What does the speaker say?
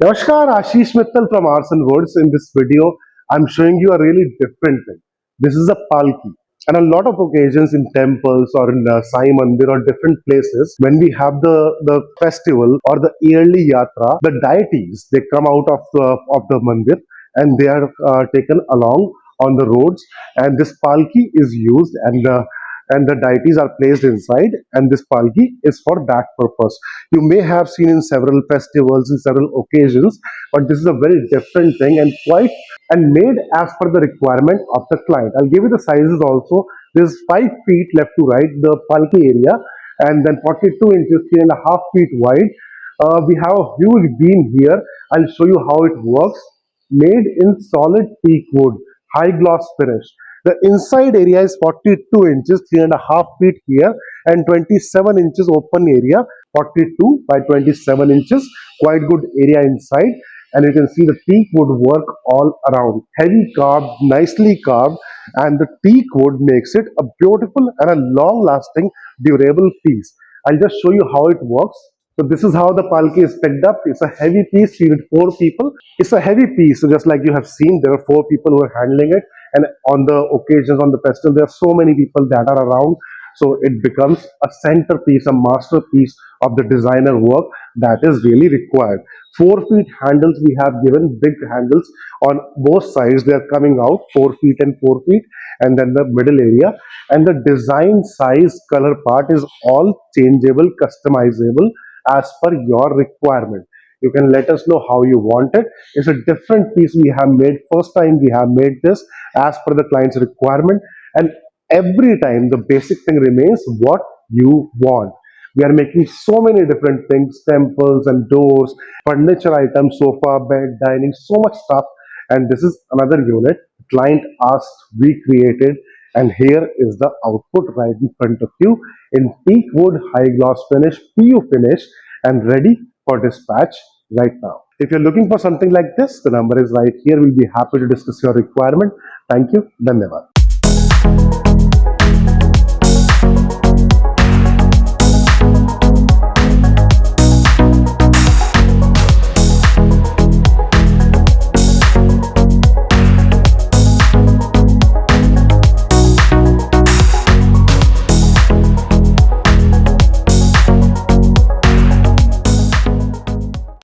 Namaskar, Ashish Mittal from Aarsun Woods. In this video, I'm showing you a really different thing. This is a Palki. And a lot of occasions in temples or in Sai Mandir or different places, when we have the festival or the yearly yatra, the deities, they come out of the mandir and they are taken along on the roads. And this Palki is used and the deities are placed inside, and this Palki is for that purpose. You may have seen in several festivals, in several occasions, but this is a very different thing and quite and made as per the requirement of the client. I'll give you the sizes also. This is 5 feet left to right, the Palki area, and then 42 inches, 3.5 feet wide. We have a huge beam here. I'll show you how it works. Made in solid teak wood, high gloss finish. The inside area is 42 inches, 3.5 feet here, and 27 inches open area, 42 by 27 inches. Quite good area inside. And you can see the teak wood work all around. Heavy carved, nicely carved, and the teak wood makes it a beautiful and a long lasting, durable piece. I'll just show you how it works. So this is how the palki is picked up. It's a heavy piece. You need 4 people. It's a heavy piece. So just like you have seen, there are 4 people who are handling it. And on the occasions, on the festival, there are so many people that are around. So it becomes a centerpiece, a masterpiece of the designer work that is really required. 4 feet handles we have given, big handles on both sides. They are coming out 4 feet and 4 feet, and then the middle area. And the design size color part is all changeable, customizable as per your requirement. You can let us know how you want it. It's a different piece we have made. First time we have made this as per the client's requirement, and every time the basic thing remains what you want. We are making so many different things, temples and doors, furniture items, sofa, bed, dining, so much stuff. And this is another unit. Client asked, we created, and here is the output right in front of you in teak wood, high gloss finish, PU finish, and ready for dispatch right now. If you're looking for something like this, the number is right here. We'll be happy to discuss your requirement. Thank you. Dhanyavad.